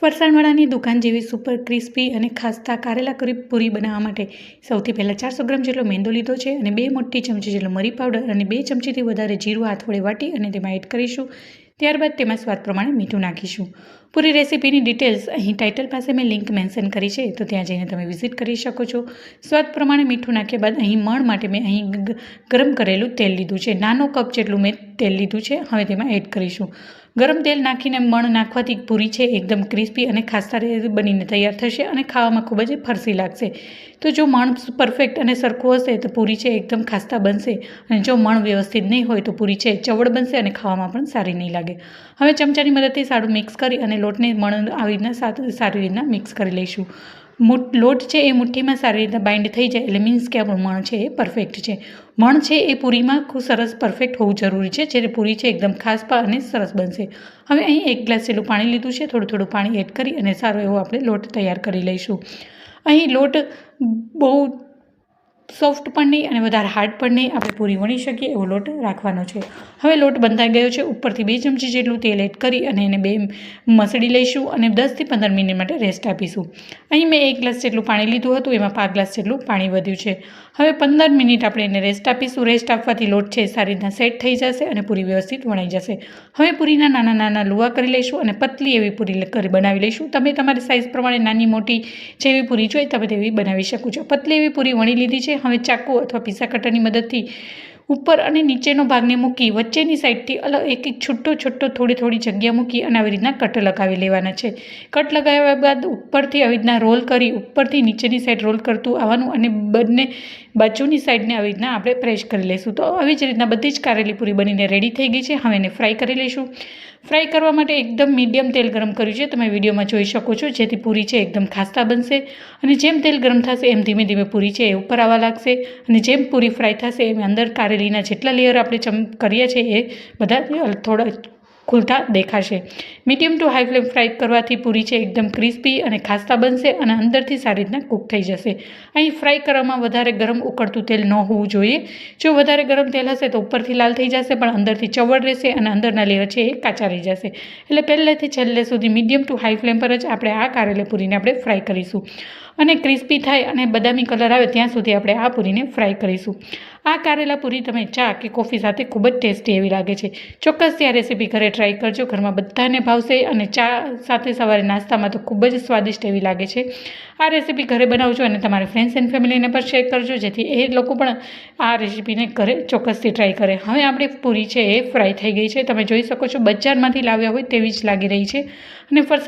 ફરસાણવાળાની દુકાન જેવી super crispy અને ખાસ્તા કારેલા પૂરી બનાવવા માટે સૌથી પહેલાં 400 ગ્રામ જેટલો મેંદો લીધો છે અને 2 મોટી ચમચી જેટલો મરી પાવડર અને 2 ચમચીથી વધારે જીરું હાથ વડે વાટી અને તેમાં એડ કરીશું. ત્યારબાદ તેમાં સ્વાદ પ્રમાણે મીઠું નાખીશું. પૂરી રેસીપીની ડિટેલ્સ અહીં ટાઇટલ પાસે મેં લિંક મેન્શન કરી છે, તો ત્યાં જઈને તમે વિઝિટ કરી શકો છો. સ્વાદ પ્રમાણે મીઠું નાખ્યા બાદ અહીં મણ માટે મેં અહીં ગરમ કરેલું તેલ લીધું છે. નાનો કપ જેટલું મેં તેલ લીધું છે. હવે તેમાં એડ કરીશું. ગરમ તેલ નાખીને મણ નાખવાથી પૂરી છે એકદમ ક્રિસ્પી અને ખાસ્તા બનીને તૈયાર થશે અને ખાવામાં ખૂબ જ ફરસી લાગશે. તો જો મણ પરફેક્ટ અને સરખું હશે તો પૂરી છે એકદમ ખાસ્તા બનશે, અને જો મણ વ્યવસ્થિત નહીં હોય તો પૂરી છે ચવડ બનશે અને ખાવામાં પણ સારી નહીં લાગે. હવે ચમચાની મદદથી સારું મિક્સ કરી અને લોટને મણ આવી રીતના સારી રીતના મિક્સ કરી લઈશું. લોટ છે એ મુઠ્ઠીમાં સારી રીતના બાઇન્ડ થઈ જાય એટલે મીન્સ કે આપણું મણ છે એ પરફેક્ટ છે. મણ છે એ પૂરીમાં ખૂબ સરસ પરફેક્ટ હોવું જરૂરી છે, જ્યારે પૂરી છે એકદમ ખાસ અને સરસ બનશે. હવે અહીં 1 ગ્લાસ જેટલું પાણી લીધું છે. થોડું પાણી એડ કરી અને સારો એવો આપણે લોટ તૈયાર કરી લઈશું. અહીં લોટ બહુ સોફ્ટ પણ નહીં અને વધારે હાર્ડ પણ નહીં, આપણે પૂરી વણી શકીએ એવો લોટ રાખવાનો છે. હવે લોટ બંધાઈ ગયો છે. ઉપરથી 2 ચમચી જેટલું તેલ એડ કરી અને એને મસળી લઈશું અને 10થી 15 મિનિટ માટે રેસ્ટ આપીશું. અહીં મેં 1 ગ્લાસ જેટલું પાણી લીધું હતું, એમાં 5 ગ્લાસ જેટલું પાણી વધ્યું છે. હવે 15 મિનિટ આપણે એને રેસ્ટ આપીશું. રેસ્ટ આપવાથી લોટ છે સારી રીતના સેટ થઈ જશે અને પૂરી વ્યવસ્થિત વણાઈ જશે. હવે પૂરીના નાના નાના લુવા કરી લઈશું અને પતલી એવી પૂરી બનાવી લઈશું. તમે તમારી સાઇઝ પ્રમાણે નાની મોટી જેવી પૂરી જોઈએ તમે તેવી બનાવી શકો છો. પતલી એવી પૂરી વણી લીધી છે. હવે ચાકુ અથવા પીસા કટરની મદદથી ઉપર અને નીચેનો ભાગને મૂકી વચ્ચેની સાઈડથી અલગ એક છૂટો થોડી જગ્યા મૂકી અને આવી રીતના કટ લગાવી લેવાના છે. કટ લગાવ્યા બાદ ઉપરથી આવી રીતના રોલ કરી ઉપરથી નીચેની સાઈડ રોલ કરતું આવવાનું અને બંને બાજુની સાઈડને આવી રીતના આપણે પ્રેસ કરી લઈશું. તો આવી જ રીતના બધી જ કારેલી પૂરી બનીને રેડી થઈ ગઈ છે. હવે એને ફ્રાય કરી લઈશું. ફ્રાય કરવા માટે એકદમ મીડિયમ તેલ ગરમ કર્યું છે, તમે વિડીયોમાં જોઈ શકો છો, જેથી પૂરી છે એકદમ ખાસ્તા બનશે. અને જેમ તેલ ગરમ થશે એમ ધીમે ધીમે પૂરી છે એ ઉપર આવવા લાગશે અને જેમ પૂરી ફ્રાય થશે એમ અંદર કારેલીના જેટલા લેયર આપણે કર્યા છે એ બધા થોડા ખુલતા દેખાશે. Medium two high flame fry કરવાથી પૂરી છે એકદમ ક્રિસ્પી અને ખાસ્તા બનશે અને અંદરથી સારી રીતના કૂક થઈ જશે. અહીં ફ્રાય કરવામાં વધારે ગરમ ઉકળતું તેલ ન હોવું જોઈએ. જો વધારે ગરમ તેલ હશે તો ઉપરથી લાલ થઈ જશે પણ અંદરથી ચવડ રહેશે અને અંદરના લેયર છે એ કાચા રહી જશે. એટલે પહેલેથી છેલ્લે સુધી મીડિયમ ટુ હાઈ ફ્લેમ પર જ આપણે આ કારેલી પૂરીને આપણે ફ્રાય કરીશું અને ક્રિસ્પી થાય અને બદામી કલર આવે ત્યાં સુધી આપણે આ પૂરીને ફ્રાય કરીશું. આ કારેલા પૂરી તમે ચા કે કોફી સાથે ખૂબ જ ટેસ્ટી એવી લાગે છે. ચોક્કસથી આ રેસીપી ઘરે ટ્રાય કરજો. ઘરમાં બધાને ભાવશે અને ચા સાથે સવારે નાસ્તામાં તો ખૂબ જ સ્વાદિષ્ટ એવી લાગે છે. આ રેસીપી ઘરે બનાવજો અને તમારા ફ્રેન્ડ્સ એન્ડ ફેમિલીને પણ શેર કરજો, જેથી એ લોકો પણ આ રેસીપીને ઘરે ચોક્કસથી ટ્રાય કરે. હવે આપણી પૂરી છે એ ફ્રાય થઈ ગઈ છે. તમે જોઈ શકો છો બજારમાંથી લાવ્યા હોય તેવી જ લાગી રહી છે અને